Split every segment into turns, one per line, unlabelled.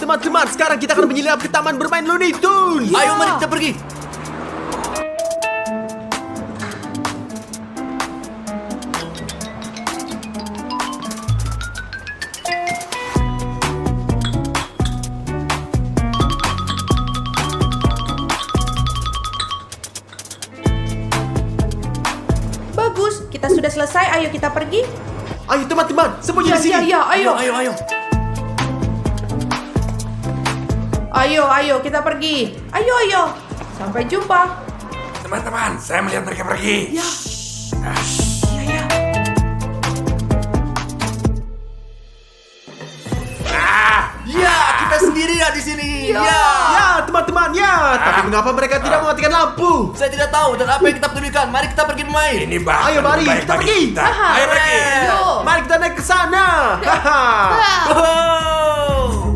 teman-teman, sekarang kita akan menyelinap ke taman bermain Looney Tunes.
Ayo mari kita pergi.
Bagus, kita sudah selesai. Ayo kita pergi.
Ayo teman-teman, sembunyi di sini.
Ya, ayo.
Ayo.
Ayo, kita pergi. Ayo. Sampai jumpa.
Teman-teman, saya melihat mereka pergi.
Ya.
Ya, kita sendirian di sini. Ya.
Ya teman-teman, ya. Tapi mengapa mereka tidak mematikan lampu?
Saya tidak tahu dan apa yang kita pedulikan. Mari kita pergi bermain.
Ini bahkan
Ayo mari,
lebih baik
kita
bagi
pergi.
kita.
Aha.
Ayo pergi.
Yo.
Mari kita naik ke sana. Haha.
Oh.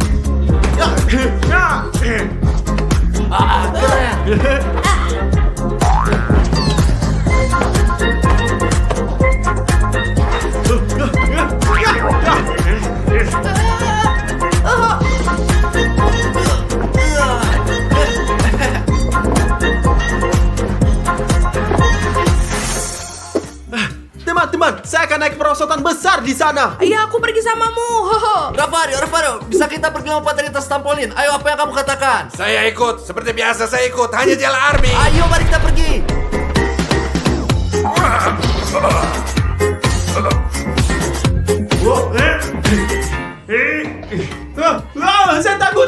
Teman-teman, saya akan naik perosotan besar di sana.
Iya, aku pergi samamu.
Rafario, bisa kita pergi lompat dari atas trampolin? Ayo, apa yang kamu katakan?
Saya ikut, seperti biasa saya ikut. Hanya jalan army.
Ayo, mari kita pergi.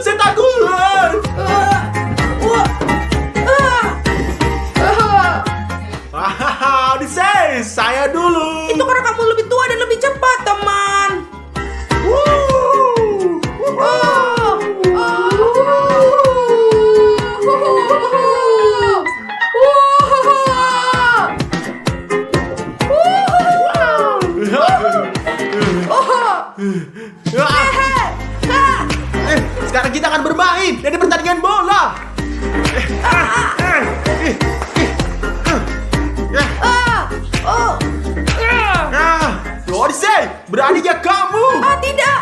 Saya takut. Hahaha, Odyssey, saya dulu.
Itu karena kamu lebih tua dan lebih cepat, teman.
Sekarang kita akan bermain dari pertandingan bola. Odyssey, beraninya kamu?
Tidak.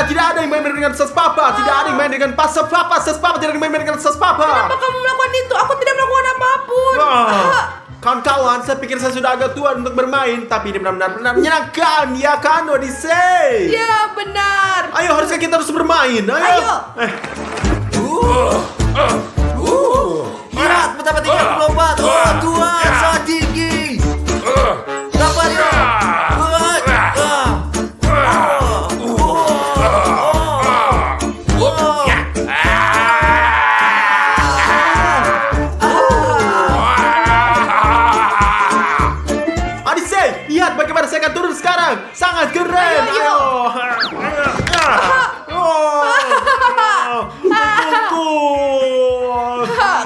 Tidak ada yang main dengan sespapa. Tidak ada yang main dengan sespapa. Sespapa tidak ada yang main dengan sespapa.
Kenapa kamu melakukan itu? Aku tidak melakukan apapun.
Kawan-kawan, saya pikir saya sudah agak tua untuk bermain, tapi ini benar-benar menyenangkan, ya kan, Odyssey?
Ya, benar.
Ayo, haruskah kita terus bermain?
Ayo.
Lihat betapa tinggi aku melompat. Oh, Tuhan, sangat tinggi. Rafario.
Odyssey, lihat bagaimana saya akan turun sekarang. Sangat keren.
Ayo.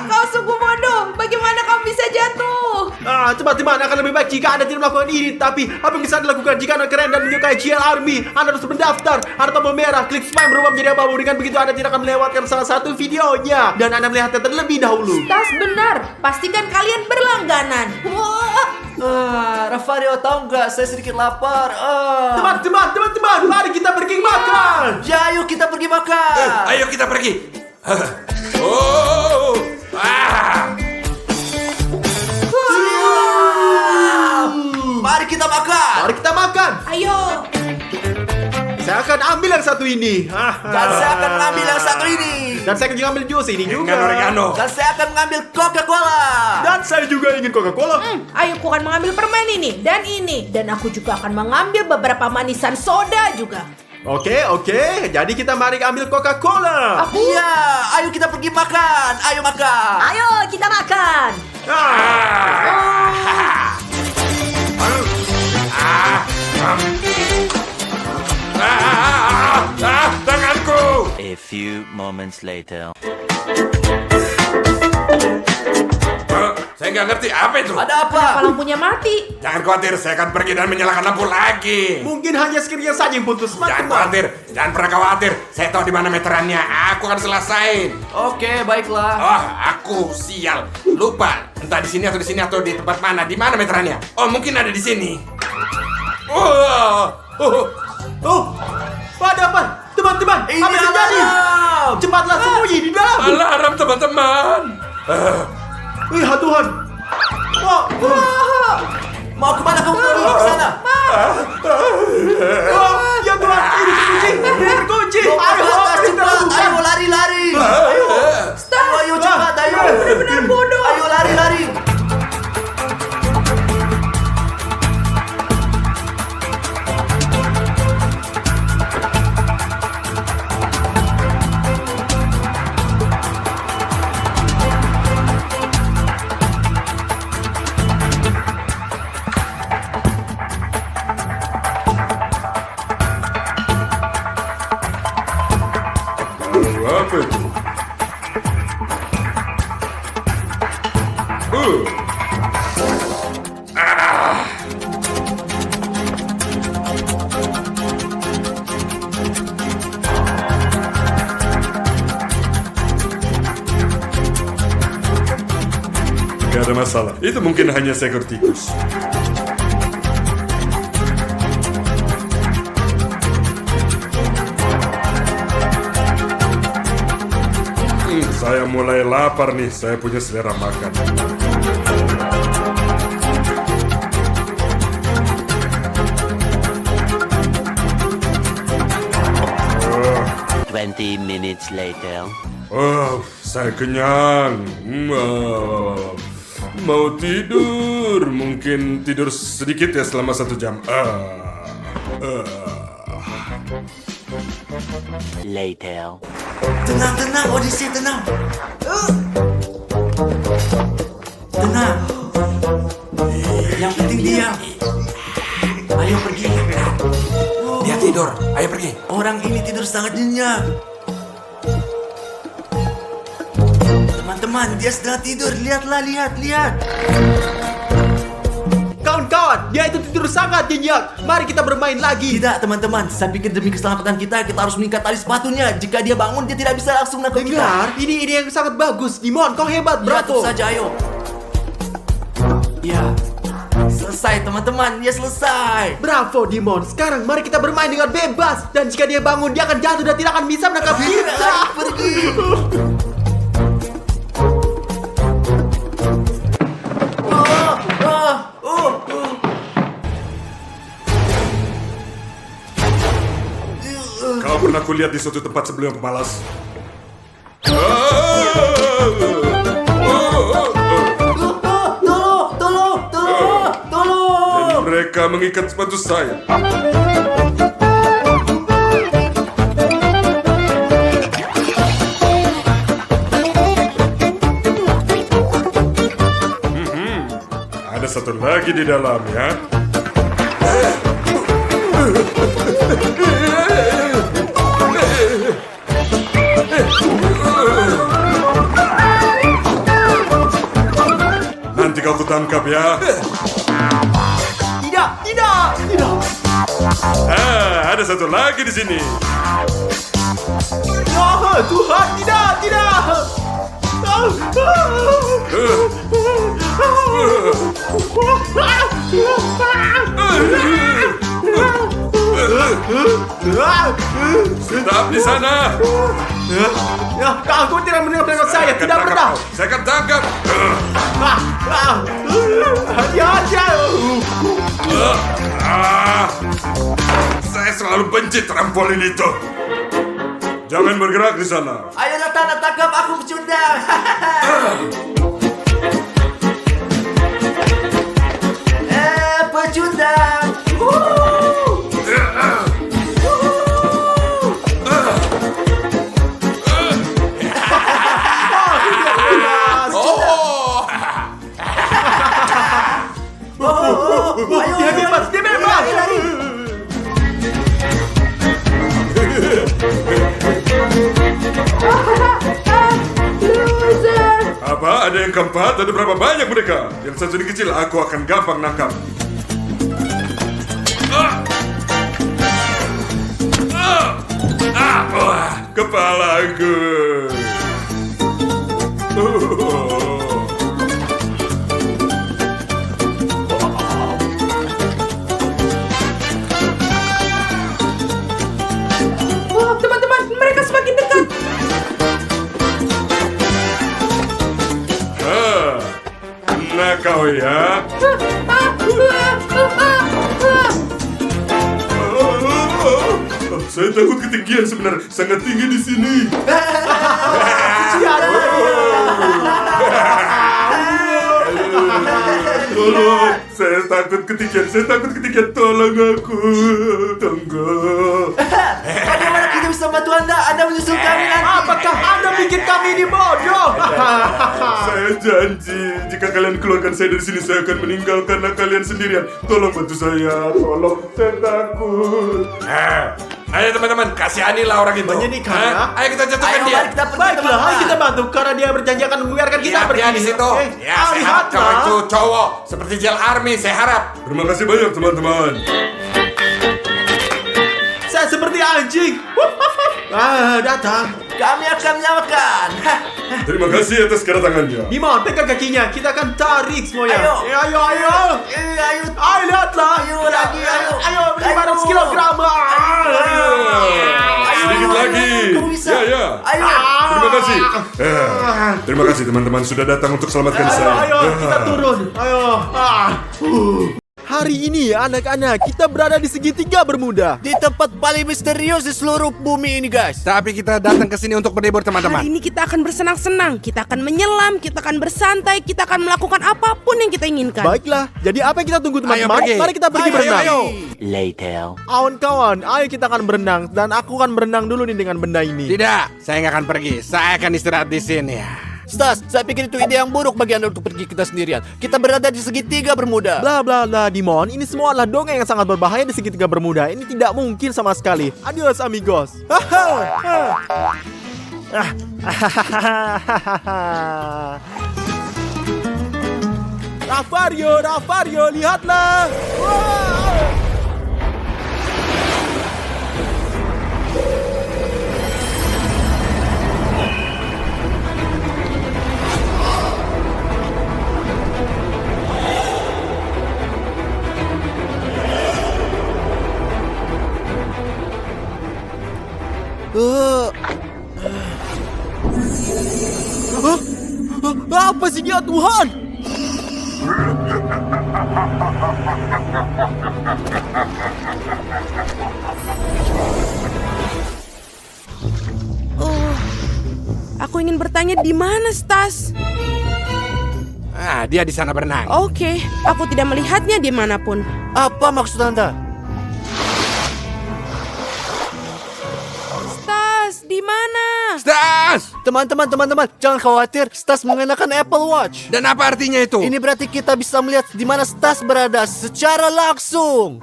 Kau sungguh bodoh. Bagaimana kamu bisa jatuh?
Teman-teman, akan lebih baik jika Anda tidak melakukan ini. Tapi apa yang bisa Anda lakukan jika Anda keren dan menyukai GL Army? Anda harus mendaftar. Ada tombol merah, klik subscribe berubah menjadi abu. Dengan begitu Anda tidak akan melewatkan salah satu videonya. Dan Anda melihatnya terlebih dahulu.
Tas benar. Pastikan kalian berlangganan.
Rafario, tahu nggak? Saya sedikit lapar.
Teman-teman, mari kita pergi makan.
Ya, ayo kita pergi makan.
Ayo kita pergi. Oh.
Mari kita makan.
Mari kita makan.
Ayo.
Saya akan ambil yang satu ini.
Dan saya akan mengambil yang satu ini.
Dan saya akan juga ambil jus ini juga.
Dengan oregano.
Dan saya akan mengambil Coca-Cola.
Dan saya juga ingin Coca-Cola.
Ayo, aku akan mengambil permen ini dan ini. Dan aku juga akan mengambil beberapa manisan soda juga.
Oke. Jadi kita mari ambil Coca-Cola.
Iya, ayo kita pergi makan. Ayo makan.
Ayo, kita makan.
Tanganku.
A few moments later.
Saya nggak ngerti apa itu.
Ada apa?
Kenapa lampunya mati?
Jangan khawatir, saya akan pergi dan menyalakan lampu lagi.
Mungkin hanya skripnya saja yang putus.
Jangan khawatir, jangan pernah khawatir. Saya tahu di mana meterannya. Aku akan selesain.
Oke, baiklah.
Oh, aku sial. Lupa. Entah di sini atau di tempat mana. Di mana meterannya? Oh, mungkin ada di sini.
Oh, ada apa? Teman-teman,
Ini
apa yang terjadi?
alarm.
Cepatlah sembunyi di dalam.
Alarm, teman-teman.
Ya Tuhan. Oh,
Mau kemana kamu pergi ke sana?
oh, ya Tuhan, ini terkunci. Ini terkunci.
Ayo,
Ayo, kita lakukan.
ayo lari-lari.
Stop!
Ayo cepat, ayo.
Benar-benar bodoh.
Ayo lari-lari.
Apa itu? Gak ada masalah. Itu mungkin hanya seekor tikus. Saya mulai lapar nih. Saya punya selera makan. Oh,
20 minutes later.
oh, saya kenyang. Mau tidur. Mungkin tidur sedikit ya selama 1 jam.
Later.
Tenang, tenang, Odyssey, tenang. Tenang. Yang penting diam. Ayo pergi.
Dia tidur. Ayo pergi.
Orang ini tidur sangat nyenyak. Teman-teman, dia sedang tidur. Lihatlah, lihat.
Kawan-kawan, dia itu tidur sangat nyenyak. Mari kita bermain lagi.
Tidak, teman-teman. Saya pikir demi keselamatan kita harus mengikat tali sepatunya. Jika dia bangun, dia tidak bisa langsung menangkap kita.
Dengar, ini yang sangat bagus. Dimon, kau hebat,
Ya,
bravo.
tentu saja, ayo. Ya, selesai teman-teman. Ya, selesai.
Bravo, Dimon. Sekarang mari kita bermain dengan bebas. Dan jika dia bangun, dia akan jatuh dan tidak akan bisa menangkap kita.
Ayo, pergi.
Kau pernah kulihat di suatu tempat sebelum pemalas? Dan mereka mengikat sepatu saya. Ada satu lagi di dalam ya. Nanti kau kutangkap ya.
Tidak.
Ada satu lagi di sini.
Oh, Tuhan, tidak.
Tetap di sana.
Ya, aku tidak mendengar saya. Tidak
tangkap
pernah.
kau. Saya akan tangkap.
Hati-hati.
Saya selalu benci trampolin itu. Jangan bergerak di sana.
Ayo datang, tangkap aku pecundang. Pecundang.
Dia bebas.
Lari.
Loser!
Apa
Apa? Ada yang keempat? Ada berapa banyak mereka? Yang satu ini kecil, aku akan gampang nangkap. Wah, kepalaku.
Wah, teman-teman, mereka semakin dekat.
Nah kau ya. Saya takut ketinggian sebenarnya, sangat tinggi di sini. Tolong, saya takut ketinggian, tolong aku. Tunggu.
Bagaimana kita bisa bantu Anda? Anda menyusul kami nanti.
Apakah Anda bikin kami ini bodoh?
Saya janji, jika kalian keluarkan saya dari sini, saya akan meninggalkan kalian sendirian. Tolong bantu saya, tolong, saya takut.
Ayo teman-teman, kasihanilah orang itu.
Menyedihkan,
Hah?
ya?
Ayo kita jatuhkan
Ayo,
dia.
mari kita pergi,
Baiklah,
teman-teman.
ayo kita bantu karena dia berjanji akan membiarkan kita
Lihat
pergi.
dia di situ. Ya, saya harap kau
lihatlah.
itu cowok seperti Jel Army, saya harap.
Terima kasih banyak teman-teman.
Saya seperti anjing. Datang.
Kami akan menyelamatkan.
Terima kasih atas kedatangannya.
Dimon, pegang kakinya. Kita akan tarik semuanya.
Ayo.
Ayo.
Ayo.
Ayo, lihatlah.
Ayo lagi, ayo.
Ayo, 500 kilogram.
Sedikit lagi.
Kamu bisa.
Ya.
Ayo.
Terima kasih. Terima kasih teman-teman sudah datang untuk selamatkan saya.
Ayo, kita turun. Ayo. Hari ini anak-anak kita berada di segitiga Bermuda.
Di tempat paling misterius di seluruh bumi ini, guys.
Tapi kita datang ke sini untuk berlibur teman-teman.
Hari ini kita akan bersenang-senang, kita akan menyelam, kita akan bersantai, kita akan melakukan apapun yang kita inginkan.
Baiklah, jadi apa yang kita tunggu teman-teman?
Ayo pergi.
Mari kita pergi
Ayo,
berenang.
ayo.
Later.
Kawan-kawan, ayo kita akan berenang dan aku akan berenang dulu nih dengan benda ini.
Tidak, saya nggak akan pergi. Saya akan istirahat di sini.
Stas, saya pikir itu ide yang buruk bagi Anda untuk pergi kita sendirian. Kita berada di segitiga Bermuda.
Bla bla bla, Dimon. Ini semua adalah dongeng yang sangat berbahaya di segitiga Bermuda. Ini tidak mungkin sama sekali. Adios amigos. Rafario, lihatlah. Wow. Apa sih dia, Tuhan?
Aku ingin bertanya di mana Stas?
Dia di sana berenang.
Oke, aku tidak melihatnya dimanapun.
Apa maksud Anda?
Stas, di mana?
Stas!
Teman-teman, jangan khawatir. Stas mengenakan Apple Watch.
Dan apa artinya itu?
Ini berarti kita bisa melihat di mana Stas berada secara langsung.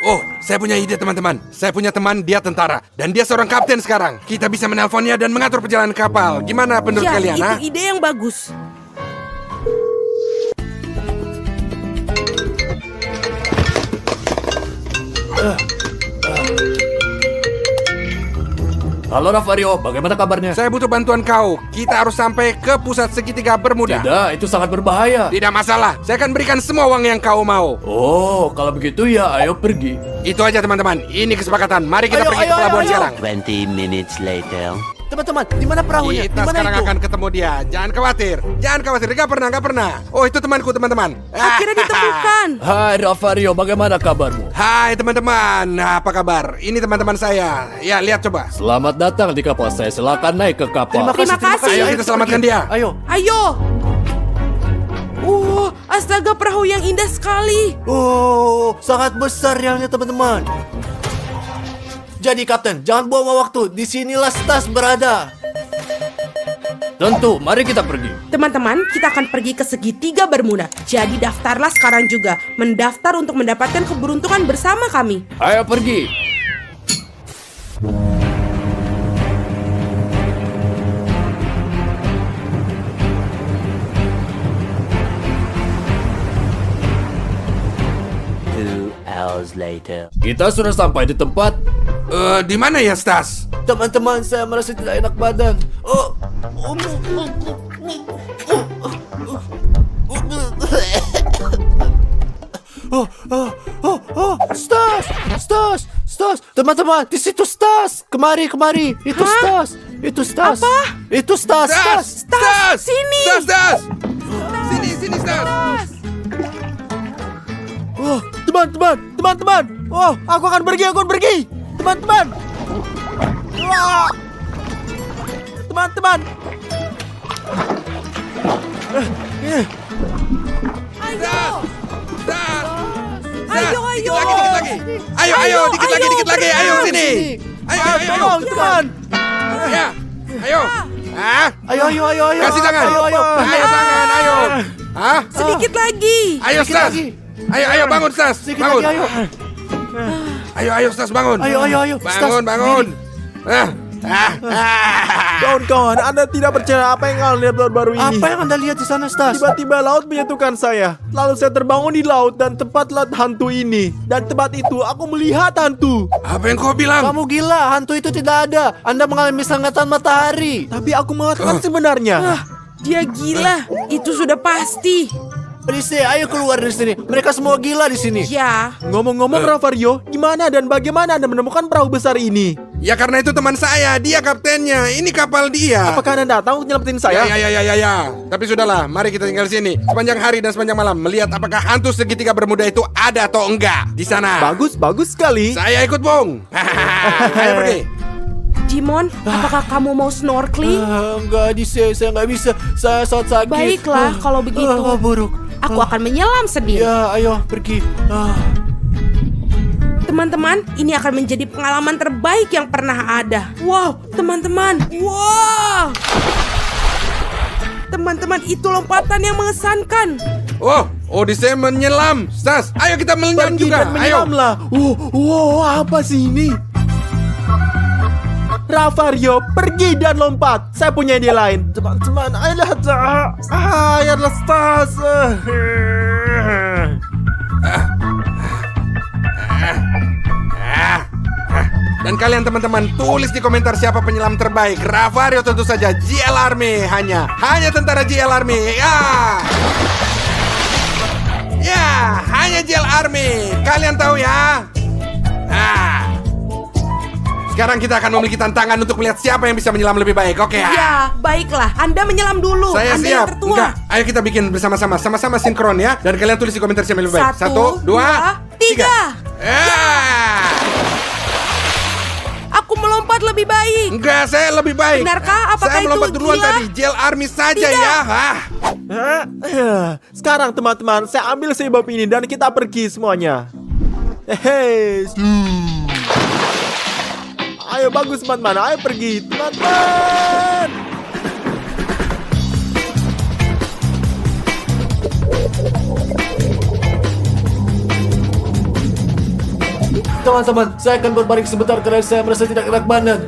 Oh, saya punya ide teman-teman. Saya punya teman, dia tentara. Dan dia seorang kapten sekarang. Kita bisa menelponnya dan mengatur perjalanan kapal. Gimana menurut
Ya,
kalian?
itu
Ha?
ide yang bagus.
Halo Rafario, bagaimana kabarnya?
Saya butuh bantuan kau. Kita harus sampai ke pusat segitiga Bermuda.
Tidak, itu sangat berbahaya.
Tidak masalah. Saya akan berikan semua uang yang kau mau.
Oh, kalau begitu ya ayo pergi.
Itu aja teman-teman. Ini kesepakatan. Mari kita
Ayo,
pergi
ayo,
ke pelabuhan
ayo, ayo.
sekarang.
20 minutes later.
Teman-teman, di mana perahunya? Di
Kita
mana
sekarang
itu?
akan ketemu dia. Jangan khawatir. Gak pernah. Oh, itu temanku teman-teman.
Akhirnya ditemukan.
Hai Rafario, bagaimana kabarmu?
Hai teman-teman. Apa kabar? Ini teman-teman saya. Ya, lihat coba.
Selamat datang di kapal saya. Silakan naik ke kapal.
Terima kasih.
Ayo kita selamatkan dia.
Ayo.
Ayo. Astaga, perahu yang indah sekali.
Oh, sangat besar ya teman-teman. Jadi Kapten, jangan buang waktu. Di sinilah Stas berada. Tentu, mari kita pergi.
Teman-teman, kita akan pergi ke segitiga Bermuda. Jadi daftarlah sekarang juga. Mendaftar untuk mendapatkan keberuntungan bersama kami.
Ayo pergi.
hours later.
Kita sudah sampai di tempat.
Di mana ya, Stas?
Teman-teman, saya merasa tidak enak badan. Stas, teman-teman, di situ Stas. Kemari, itu Stas,
Apa?
itu Stas.
Sini.
Stas! Sini, Stas!
Oh, teman-teman. Oh, aku akan pergi. Teman-teman. Wah. Teman-teman.
Stas!
Ayo.
Dikit lagi. Ayo, dikit lagi. Ayo, sini. Ayo.
Teman.
Ya. Ayo.
Ayo.
Kasih tangan.
Ayo.
Ayo tangan, ayo. Hah?
Sedikit lagi.
Ayo, Stas. Ayo, bangun, Stas. Bangun. Ayo, Stas, bangun.
Ayo.
Bangun.
Kawan-kawan, Anda tidak percaya apa yang kalian lihat baru-baru ini.
Apa yang Anda lihat di sana, Stas?
Tiba-tiba laut menyentuhkan saya. Lalu saya terbangun di laut dan tempat laut hantu ini. Dan tempat itu aku melihat hantu.
Apa yang kau bilang?
Kamu gila, hantu itu tidak ada. Anda mengalami sengatan matahari.
Tapi aku mengatakan sebenarnya.
Dia gila. Itu sudah pasti.
Berisik, ayo keluar dari sini. Mereka semua gila di sini.
Ya.
Ngomong-ngomong Ravario, gimana dan bagaimana Anda menemukan perahu besar ini?
Ya karena itu teman saya, dia kaptennya. Ini kapal dia.
Apakah Anda datang untuk nyelamatin saya?
Ya. Tapi sudahlah, mari kita tinggal di sini sepanjang hari dan sepanjang malam melihat apakah hantu segitiga bermuda itu ada atau enggak di sana.
Bagus sekali.
Saya ikut, Bung. Ayo pergi.
Jimon, apakah kamu mau snorkeling?
Enggak, saya nggak bisa. Saya sangat sakit.
Baiklah, kalau begitu.
Buruk.
Aku akan menyelam sendiri.
Ya, ayo pergi.
Teman-teman, ini akan menjadi pengalaman terbaik yang pernah ada. Wow, teman-teman. Wow. Teman-teman, itu lompatan yang mengesankan.
Oh, Odyssey menyelam. Stas, ayo kita menyelam
Pergi
juga.
dan
Ayo.
menyelamlah. Wow, apa sih ini? Ravario, pergi dan lompat. Saya punya ide lain. Teman-teman, ayolah Stas.
Dan kalian teman-teman tulis di komentar siapa penyelam terbaik. Ravario tentu saja. JL Army hanya tentara JL Army. Ya, hanya JL Army. Kalian tahu ya? Sekarang kita akan memiliki tantangan untuk melihat siapa yang bisa menyelam lebih baik. Oke ya?
Ya, baiklah. Anda menyelam dulu.
Saya
Anda
siap.
yang tertua.
Enggak, ayo kita bikin bersama-sama. Sama-sama sinkron ya. Dan kalian tulis di komentar siapa yang lebih baik.
1, 2, 3. Aku melompat lebih baik.
Enggak, saya lebih baik.
Benarkah? Apakah
saya melompat
itu
duluan
gila?
tadi. JL Army saja
Tidak.
ya.
Sekarang teman-teman, saya ambil sebab ini dan kita pergi semuanya. Ayo bagus teman-teman, ayo pergi teman-teman.
Teman-teman, saya akan berbaring sebentar karena saya merasa tidak enak badan.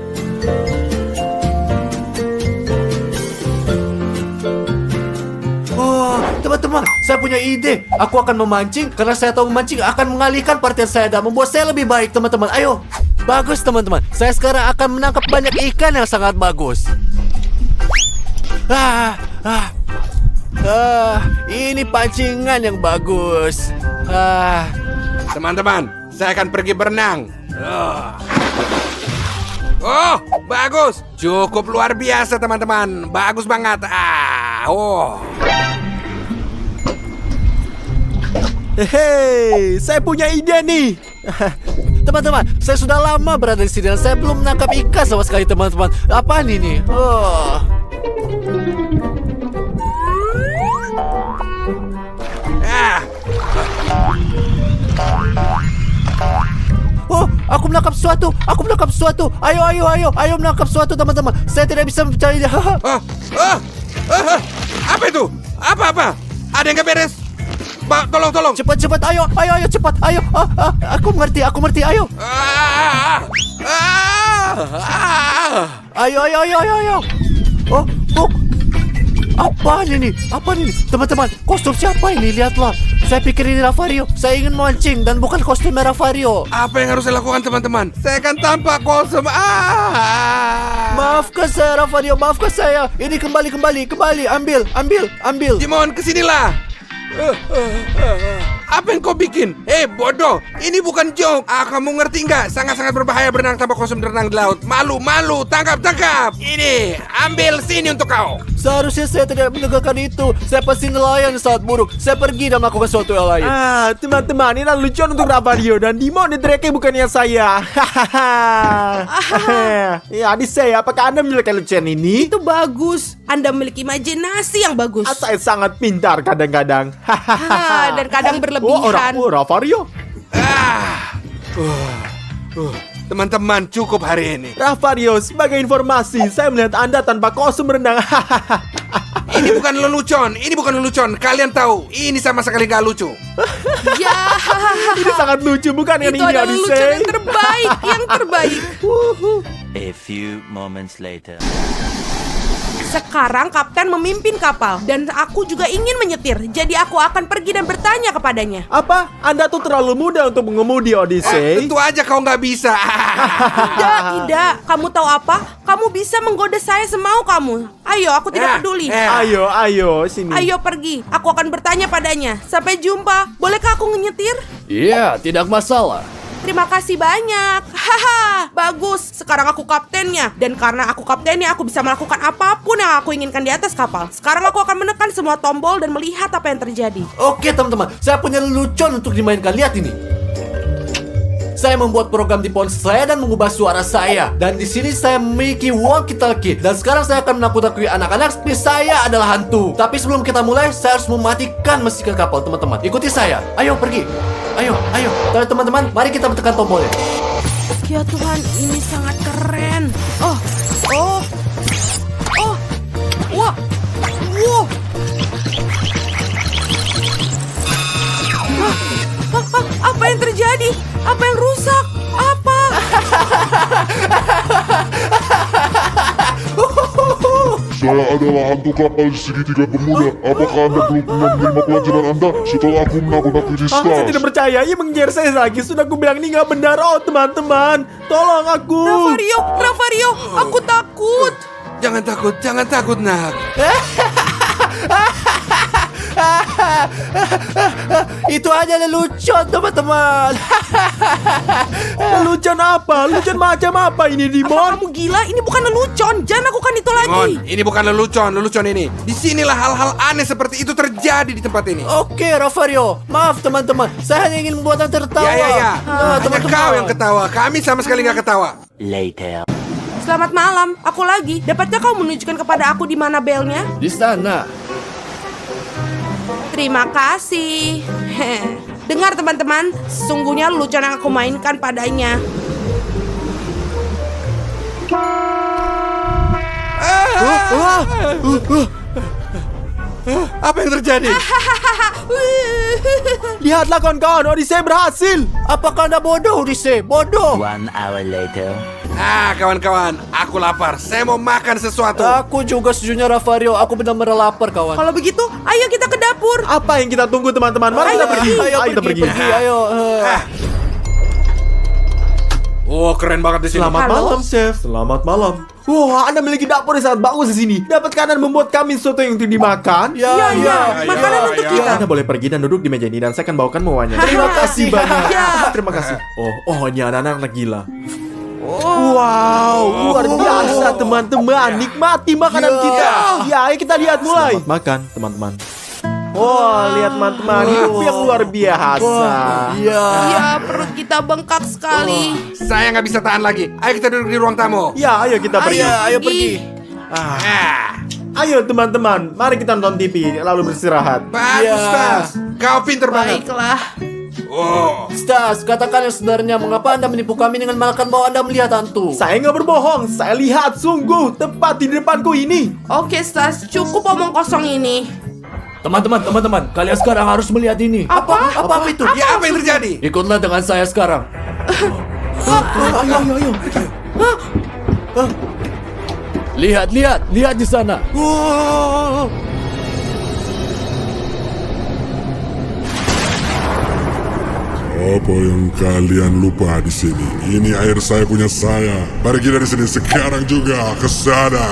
Oh, teman-teman, saya punya ide. Aku akan memancing karena saya tahu memancing akan mengalihkan perhatian saya dan membuat saya lebih baik, teman-teman. Ayo. Bagus, teman-teman. Saya sekarang akan menangkap banyak ikan yang sangat bagus. Ini pancingan yang bagus.
Teman-teman, saya akan pergi berenang. Oh, bagus. Cukup luar biasa, teman-teman. Bagus banget.
Saya punya ide nih.
Teman-teman, saya sudah lama berada di sini dan saya belum menangkap ikan sama sekali, teman-teman. Apaan ini? Oh, aku menangkap sesuatu. Ayo menangkap sesuatu, teman-teman. Saya tidak bisa percaya.
Apa itu? Apa? Ada yang gak beres? Tolong.
Cepat, ayo, cepat, ayo. Aku mengerti, ayo. Ayo. Oh, Buk. Apa ini? Apa ini? Teman-teman, kostum siapa ini? Lihatlah. Saya pikir ini Ravario. Saya ingin mancing dan bukan kostum Ravario.
Apa yang harus saya lakukan teman-teman? Saya akan tampak kostum.
Maafkan saya Ravario, maafkan saya. Ini kembali. Ambil.
Dimon, kesinilah. Apa yang kau bikin? Bodoh, ini bukan joke. Kamu ngerti nggak? Sangat-sangat berbahaya berenang tanpa kostum berenang di laut. Malu, tangkap. Ini, ambil sini untuk kau.
Seharusnya saya tidak menegakkan itu. Saya pasti nelayan saat buruk. Saya pergi dan melakukan sesuatu yang lain.
Teman-teman, ini lucuan untuk Ravario dan Dimon Drake bukannya saya. Ya, adik saya, apakah Anda memiliki lucuan ini?
Itu bagus. Anda memiliki imajinasi yang bagus.
Saya sangat pintar kadang-kadang.
Dan kadang berlebihan.
Ravario.
Teman-teman, cukup hari ini.
Ravario, sebagai informasi, saya melihat Anda tanpa kostum renang.
Ini bukan lelucon. Kalian tahu, ini sama sekali gak lucu.
Ya,
Ini sangat lucu, bukan yang
itu
ini,
adalah lucu
Odyssey?
yang terbaik.
A few moments later.
Sekarang kapten memimpin kapal dan aku juga ingin menyetir. Jadi aku akan pergi dan bertanya kepadanya.
Apa? Anda tuh terlalu muda untuk mengemudi, Odyssey.
Tentu aja kau nggak bisa.
Tidak. Kamu tahu apa? Kamu bisa menggoda saya semau kamu. Ayo, aku tidak peduli.
Ayo, sini.
Ayo pergi. Aku akan bertanya padanya. Sampai jumpa. Bolehkah aku nyetir?
Iya, tidak masalah.
Terima kasih banyak. Haha, bagus. Sekarang aku kaptennya. Dan karena aku kaptennya, aku bisa melakukan apapun yang aku inginkan di atas kapal. Sekarang aku akan menekan semua tombol dan melihat apa yang terjadi.
Oke teman-teman, saya punya lelucon untuk dimainkan. Lihat ini. Saya membuat program di ponsel saya dan mengubah suara saya. Dan di sini saya memiliki walkie-talkie. Dan sekarang saya akan menakut-nakuti anak-anak seperti saya adalah hantu. Tapi sebelum kita mulai, saya harus mematikan mesin kapal, teman-teman. Ikuti saya. Ayo pergi. Ayo. Teman-teman, mari kita tekan tombolnya.
Ya Tuhan, ini sangat keren. Wah. Apa yang terjadi? Apa yang rusak? Apa?
Saya adalah hantu kapal segitiga Bermuda. Apakah Anda belum pernah menerima pelajaran Anda setelah aku menakut-nakuti
Saya
Stars?
tidak percaya, ia mengejar saya lagi. Sudah aku bilang ini nggak benar. Oh teman-teman, tolong aku.
Ravario, aku takut.
Jangan takut nak.
Itu aja lelucon, teman-teman.
Lelucon apa? Lelucon macam apa ini, Dimon?
Kamu gila? Ini bukan lelucon. Jangan lakukan itu lagi.
Dimon, ini bukan lelucon ini. Disinilah hal-hal aneh seperti itu terjadi di tempat ini.
Oke, Ravario. Maaf, teman-teman. Saya hanya ingin membuat Anda tertawa.
Ya. Hanya
teman-teman.
kau yang ketawa. Kami sama sekali nggak ketawa.
Later.
Selamat malam. Aku lagi. Dapatkah kau menunjukkan kepada aku di mana belnya?
Di sana.
Terima kasih. Dengar teman-teman, sesungguhnya lelucon yang aku mainkan padanya.
Apa yang terjadi?
Lihatlah kawan-kawan, Odyssey berhasil.
Apakah Anda bodoh, Odyssey? Bodoh.
1 hour later.
Kawan-kawan, aku lapar. Saya mau makan sesuatu.
Aku juga sejujurnya, Ravario. Aku benar-benar lapar, kawan.
Kalau begitu, ayo kita ke dapur.
Apa yang kita tunggu, teman-teman? Mari kita pergi.
Ayo
kita
pergi. Ayo.
Oh, keren banget di sini.
Selamat
Halo?
malam, Chef. Selamat malam. Wah, Anda memiliki dapur yang sangat bagus di sini. Dapatkah Anda membuat kami sesuatu yang untuk dimakan?
Iya. Makanan untuk
ya.
kita.
Anda boleh pergi dan duduk di meja ini dan saya akan bawakan mewahnya. Terima kasih banyak.
Ya.
Terima kasih. Oh, ini anak-anak gila. Wow, luar biasa teman-teman. Nikmati makanan kita. Ya, ayo kita lihat mulai. Selamat makan, teman-teman. Oh, lihat teman-teman, hidup yang luar biasa.
Iya, perut kita bengkak sekali.
Saya nggak bisa tahan lagi. Ayo kita duduk di ruang tamu.
Ya, ayo kita pergi.
Ayo pergi.
Ayo teman-teman, mari kita nonton TV lalu beristirahat.
Bagus, Tas. Kau pinter banget.
Baiklah.
Oh.
Stas, katakan yang sebenarnya. Mengapa Anda menipu kami dengan mengatakan bahwa Anda melihat hantu?
Saya nggak berbohong, saya lihat sungguh tepat di depanku ini.
Oke, Stas, cukup omong kosong ini.
Teman-teman, kalian sekarang harus melihat ini.
Apa
itu?
Ya, apa yang terjadi?
Ikutlah dengan saya sekarang.
Ayo.
Lihat di sana.
Apa yang kalian lupa di sini? Ini air saya punya saya. Mari kita di sini sekarang juga ke sana.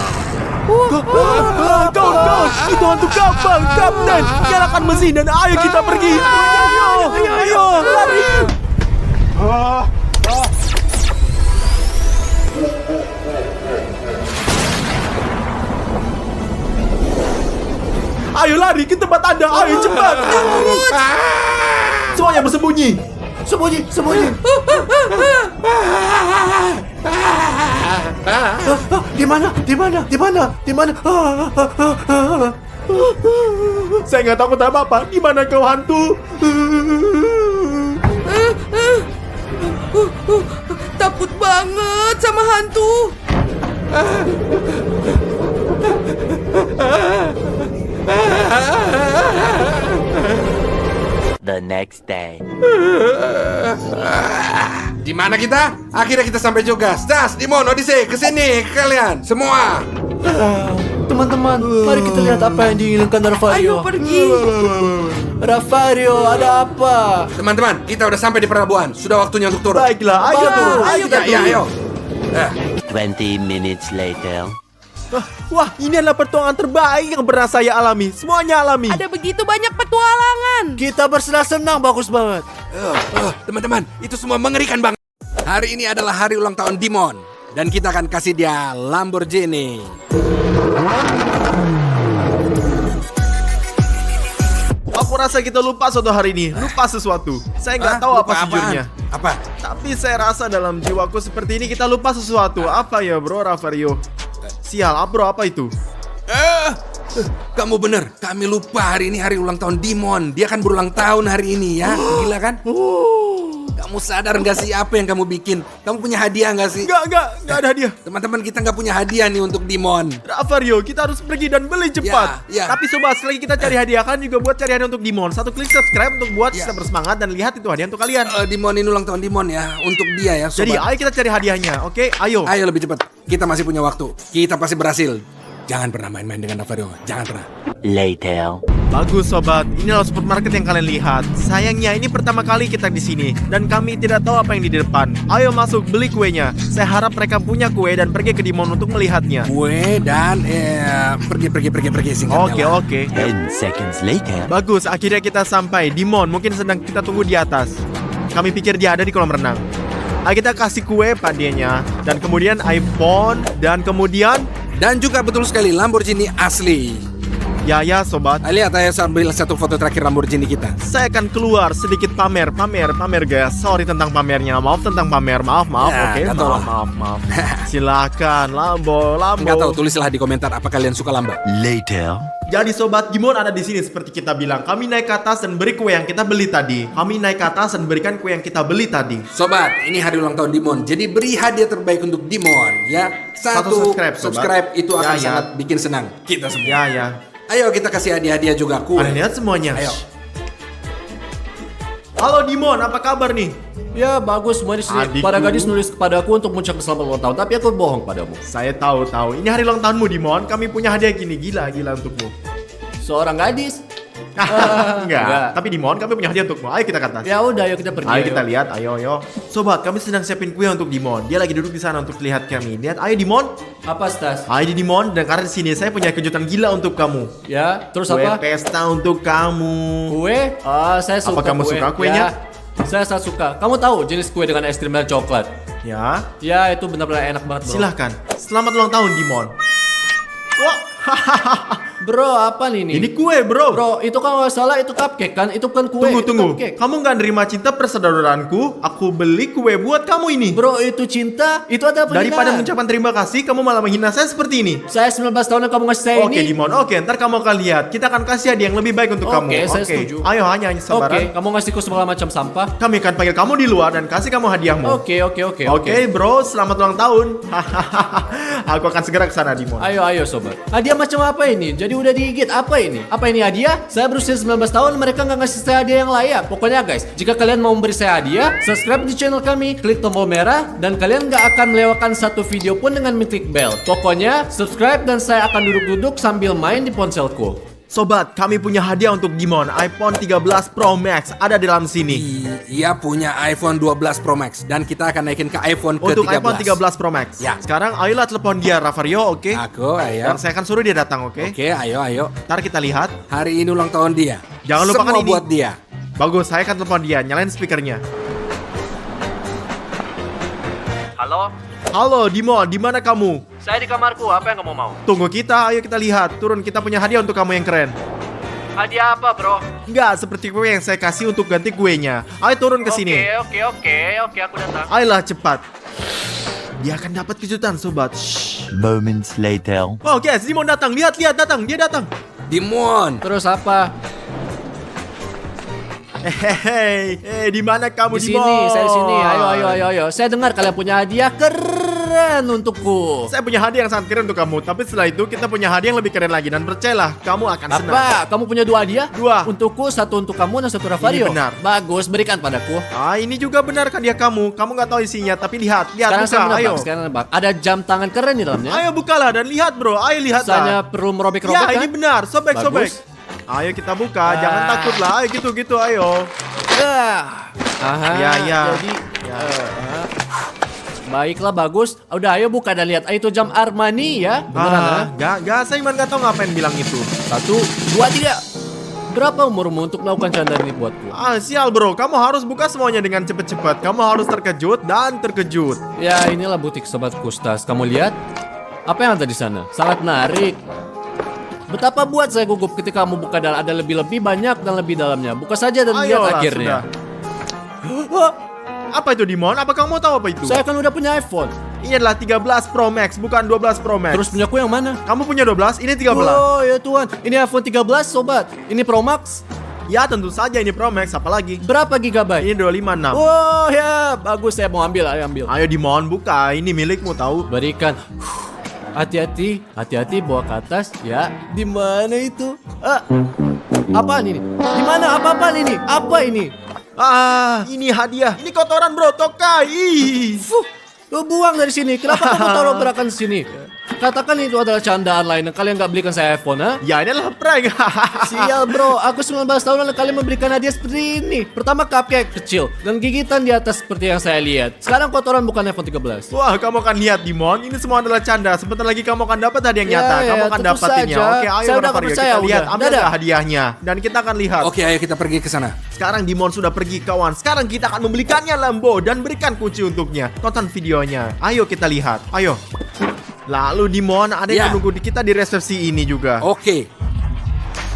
Kawan-kawan, itu hantu kapal, Kapten. Nyalakan mesin dan ayo kita pergi. Ayo, lari. Ayo lari ke tempat Anda, ayo cepat. Semuanya bersembunyi.
Sembunyi. Di mana?
Saya nggak takut apa-apa. Di mana kau hantu?
Takut banget sama hantu.
The next day.
Di mana kita? Akhirnya kita sampai juga. Stas, Dimon, Odyssey, kesini kalian semua.
Teman-teman, mari kita lihat apa yang diinginkan Rafario.
Ayo pergi.
Rafario, ada apa?
Teman-teman, kita udah sampai di pelabuhan. Sudah waktunya untuk turun.
Baiklah, ayo turun. Ayo kita
Ya,
turun.
ayo.
20 minutes later.
Wah, ini adalah pertolongan terbaik yang pernah saya alami. Semuanya alami.
Ada begitu banyak petualangan.
Kita bersenang-senang, bagus banget.
Teman-teman, itu semua mengerikan banget. Hari ini adalah hari ulang tahun Dimon. Dan kita akan kasih dia Lamborghini.
Aku rasa kita lupa suatu hari ini. Lupa sesuatu. Saya nggak tahu apa
Lupa apaan?
sejujurnya.
Apa?
Tapi saya rasa dalam jiwaku seperti ini kita lupa sesuatu. Apa ya bro, Rafario? Sial, bro, apa itu?
Kamu bener, kami lupa hari ini hari ulang tahun Dimon. Dia kan berulang tahun hari ini ya. Gila kan? Kamu sadar nggak sih apa yang kamu bikin? Kamu punya hadiah nggak sih?
Nggak ada hadiah.
Teman-teman kita nggak punya hadiah nih untuk Dimon.
Rafario, kita harus pergi dan beli cepat.
Ya.
Tapi sobat, selagi kita cari hadiah kan juga buat cari hadiah untuk Dimon. Satu klik subscribe untuk buat
Ya.
kita bersemangat dan lihat itu hadiah untuk kalian.
Dimon ini ulang tahun Dimon ya, untuk dia ya. Sobat.
Jadi ayo kita cari hadiahnya, oke? Ayo.
Ayo lebih cepat. Kita masih punya waktu. Kita pasti berhasil. Jangan pernah main-main dengan Rafario. Jangan pernah.
Later.
Bagus sobat, ini adalah supermarket yang kalian lihat. Sayangnya ini pertama kali kita di sini dan kami tidak tahu apa yang di depan. Ayo masuk beli kuenya. Saya harap mereka punya kue dan pergi ke Dimon untuk melihatnya.
Kue dan pergi singkatnya.
Oke.
10 seconds later.
Bagus, akhirnya kita sampai. Dimon mungkin sedang kita tunggu di atas. Kami pikir dia ada di kolam renang. Ayo kita kasih kue padanya dan kemudian iPhone dan kemudian
Dan juga betul sekali Lamborghini asli.
ya sobat.
Lihat ayo saya ambil satu foto terakhir Lamborghini kita.
Saya akan keluar sedikit pamer guys. Sorry tentang pamernya. Maaf tentang pamer. Maaf.
Ya,
Oke.
nggak tahu lah.
Maaf. Silakan Lambo.
Enggak tahu, tulislah di komentar apa kalian suka Lamba.
Later.
Jadi sobat, Dimon ada di sini seperti kita bilang. Kami naik ke atas dan beri kue yang kita beli tadi. Kami naik ke atas dan berikan kue yang kita beli tadi.
Sobat, ini hari ulang tahun Dimon. Jadi beri hadiah terbaik untuk Dimon ya.
Satu subscribe, sobat.
subscribe itu akan
Ya.
sangat bikin senang kita semua.
Ya.
Ayo kita kasih hadiah-hadiah juga kue.
Kalian lihat semuanya.
Ayo.
Halo Dimon, apa kabar nih?
Ya, bagus. Semua di sini.
Adikku.
Para gadis nulis kepadaku untuk mengucapkan selamat ulang tahun, tapi aku bohong padamu.
Saya tahu. Ini hari ulang tahunmu Dimon. Kami punya hadiah gini, gila untukmu.
Seorang gadis.
Enggak. Tapi Dimon, kami punya hadiah untukmu. Ayo kita ke atas.
Ya udah, ayo kita pergi.
Ayo kita lihat, ayo. Sobat, kami sedang siapin kue untuk Dimon. Dia lagi duduk di sana untuk lihat kami. Lihat, ayo Dimon.
Apa, Stas?
Ayo Dimon, dan karena di sini saya punya kejutan gila untuk kamu.
Ya, terus
Kue
apa?
pesta untuk kamu.
Kue? Saya suka
kamu
kue.
suka kuenya?
Ya, saya sangat suka. Kamu tahu jenis kue dengan es krim dan coklat?
Ya,
Ya, itu benar-benar enak banget, bro.
silahkan. Selamat ulang tahun Dimon. Wah,
Bro, apa nih ini?
ini kue bro.
Bro, itu kan nggak salah, itu cupcake kan? Itu bukan kue. itu
Tunggu.
cupcake.
Kamu nggak nerima cinta persaudaraanku? Aku beli kue buat kamu ini.
Bro, itu cinta. Itu ada penghinaan.
Daripada mengucapkan terima kasih, kamu malah menghina saya seperti ini.
Saya 19 tahun dan kamu ngasih saya
Oke
ini.
Dimon, oke, ntar kamu akan lihat. Kita akan kasih hadiah yang lebih baik untuk kamu.
Oke, saya setuju.
Ayo hanya
Oke,
sabaran.
kamu ngasihku segala macam sampah.
Kami akan panggil kamu di luar dan kasih kamu hadiahmu.
Oke.
Oke, bro, selamat ulang tahun. Aku akan segera ke sana, Dimon.
Ayo sobat. Hadiah macam apa ini? Jadi udah digigit. Apa ini? Apa ini hadiah? Saya berusia 19 tahun, mereka nggak ngasih saya hadiah yang layak. Pokoknya guys, jika kalian mau memberi saya hadiah, subscribe di channel kami, klik tombol merah, dan kalian nggak akan melewatkan satu video pun dengan mengklik bell. Pokoknya subscribe dan saya akan duduk-duduk sambil main di ponselku.
Sobat, kami punya hadiah untuk Dimon. iPhone 13 Pro Max ada di dalam sini.
Ia punya iPhone 12 Pro Max dan kita akan naikin ke iPhone ke-13.
Untuk iPhone 13 Pro Max.
Ya.
Sekarang ayolah telepon dia, Ravario, oke?
Aku, ayo.
Dan saya akan suruh dia datang, oke?
Oke, ayo.
Ntar kita lihat.
Hari ini ulang tahun dia.
Jangan lupakan
Semua
ini.
buat dia.
Bagus, saya akan telepon dia. Nyalain speakernya.
Halo,
Halo, Dimon, di mana kamu?
saya di kamarku. Apa yang kamu mau?
Tunggu kita, ayo kita lihat. Turun, kita punya hadiah untuk kamu yang keren.
Hadiah apa, bro?
Enggak, seperti kue yang saya kasih untuk ganti kuenya. Ayo turun ke sini.
Oke, aku datang.
Ayolah cepat. Dia akan dapat kejutan, sobat. Shh.
Moments later.
Oh, guys, Dimon datang. Lihat, datang. Dia datang.
Dimon.
Terus apa?
Hehehe, di mana kamu,
Di
Dimon?
sini, saya di sini. Ayo. Saya dengar kalian punya hadiah keren untukku.
Saya punya hadiah yang sangat keren untuk kamu. Tapi setelah itu kita punya hadiah yang lebih keren lagi. Dan percayalah, kamu akan senang.
Apa? Kamu punya 2 hadiah?
Dua.
Untukku, 1 untuk kamu dan 1 Ravario.
Ini benar.
Bagus, berikan padaku.
Ah, ini juga benar kan dia kamu. Kamu nggak tahu isinya, tapi lihat,
Sekarang saya
buka, ayo.
menebak, sekarang menebak. Ada jam tangan keren di dalamnya.
Ayo bukalah dan lihat, bro. Ayo lihat.
Saya perlu merobek-robek
Ya,
kan?
ini benar. Sobek.
Bagus.
Ayo kita buka. Jangan takut lah. Ayo gitu, ayo.
Aha,
Ya.
Jadi, baiklah, bagus. Udah, ayo buka dan lihat. Itu jam Armani ya. Beneran
Gak, saya emang gak tahu ngapain bilang itu.
1, 2, 3. Berapa umurmu untuk melakukan candaan ini buatku?
Ah, sial bro, kamu harus buka semuanya dengan cepat-cepat. Kamu harus terkejut dan terkejut.
Ya, inilah butik Sobat Kustas. Kamu lihat? Apa yang ada di sana? Sangat menarik. Betapa buat saya gugup ketika kamu buka dan ada lebih-lebih banyak dan lebih dalamnya. Buka saja dan lihat
Ayolah,
akhirnya.
sudah. Apa itu, Dimon? Apa kamu tahu apa itu?
Saya kan udah punya iPhone.
Ini adalah 13 Pro Max, bukan 12 Pro Max.
Terus punyaku yang mana?
Kamu punya 12, ini 13.
Oh ya Tuhan, ini iPhone 13 sobat. Ini Pro Max.
Ya tentu saja ini Pro Max, apalagi.
Berapa gigabyte?
Ini 256.
Oh ya, bagus, saya mau ambil, ayo ambil.
Ayo Dimon, buka. Ini milikmu tahu.
Berikan. Hati-hati, bawa ke atas ya. Di mana itu? Apaan ini? Di mana? Apa-apaan ini? Apa ini?
Ah, ini hadiah. Ini kotoran bro, tokai. Ih.
Lo buang dari sini. Kenapa kamu taruh berakan sini? Katakan itu adalah candaan lain dan kalian gak belikan saya iPhone, ha?
Ya ini adalah prank.
Sial bro, aku 19 tahun lalu kalian memberikan hadiah seperti ini. Pertama cupcake kecil dan gigitan di atas seperti yang saya lihat. Sekarang kotoran bukan iPhone 13.
Wah, kamu akan lihat Dimon, ini semua adalah canda. Sebentar lagi kamu akan dapat hadiah yang
Ya,
nyata.
ya,
Kamu akan
tentu
dapatinnya.
saja.
Oke, ayo
Saya udah
Ravario,
percaya,
kita lihat.
udah.
Ambil
Dadah.
hadiahnya dan kita akan lihat.
Oke, ayo kita pergi ke sana.
Sekarang Dimon sudah pergi kawan. Sekarang kita akan membelikannya Lambo dan berikan kunci untuknya. Tonton videonya. Ayo kita lihat. Ayo. Lalu Dimon ada yang
Ya.
menunggu kita di resepsi ini juga.
Oke.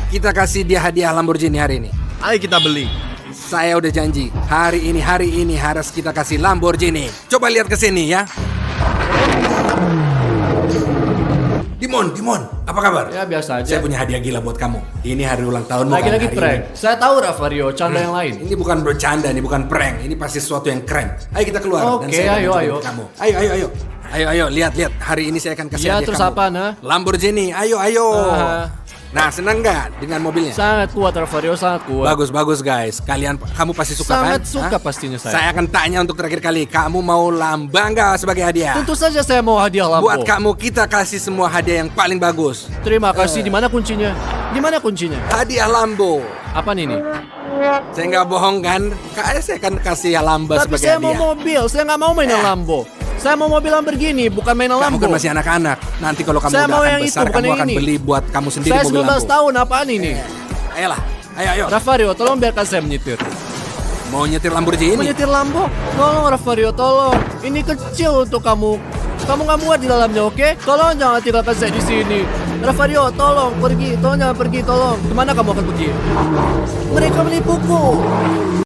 Kita kasih dia hadiah Lamborghini hari ini.
Ayo kita beli.
Saya udah janji, hari ini harus kita kasih Lamborghini. Coba lihat ke sini ya. Dimon, apa kabar?
Ya biasa
Saya
aja.
punya hadiah gila buat kamu. Ini hari ulang tahunmu kan
Lagi-lagi
hari
prank.
ini.
Saya tahu Ravario, canda yang lain.
Ini bukan bercanda, ini bukan prank. Ini pasti sesuatu yang keren. Ayo kita keluar
Oke,
saya akan
ayo,
tunjukin
ayo.
ke kamu. Ayo, lihat. Hari ini saya akan kasih
Ya,
hadiah
terus
kamu.
apa, nah?
Lamborghini, ayo. Nah, senang nggak dengan mobilnya?
Sangat kuat Ravario, sangat kuat.
Bagus guys. Kamu pasti suka
Sangat
kan?
suka
Hah?
pastinya saya.
Saya akan tanya untuk terakhir kali. Kamu mau lambang nggak sebagai hadiah?
Tentu saja saya mau hadiah Lambo.
Buat kamu kita kasih semua hadiah yang paling bagus.
Terima kasih. Di mana kuncinya? Di mana kuncinya?
Hadiah Lambo.
Apa ini?
Saya nggak bohong kan? Saya akan kasih Lambo
Tapi
sebagai
saya
hadiah.
mau mobil. Saya nggak mau mainan Lambo. Saya mau mobil Lamborghini, bukan mainan
Kamu
Lambo.
kan masih anak-anak. Nanti kalau kamu
Saya
udah
mau
akan
yang
besar,
itu, bukan
kamu
yang
akan
ini.
beli buat kamu sendiri
Saya
mobil
19
Lambo.
tahun, apaan ini?
Ayolah, ayo.
Ravario, tolong biarkan saya menyetir.
Mau nyetir Lamborghini?
Menyetir Lambo? Tolong Ravario, tolong. Ini kecil untuk kamu. Kamu nggak muat di dalamnya, oke? Tolong jangan tinggalkan saya di sini. Ravario, tolong pergi. Tolong jangan pergi, tolong. Kemana kamu akan pergi? Mereka menipuku.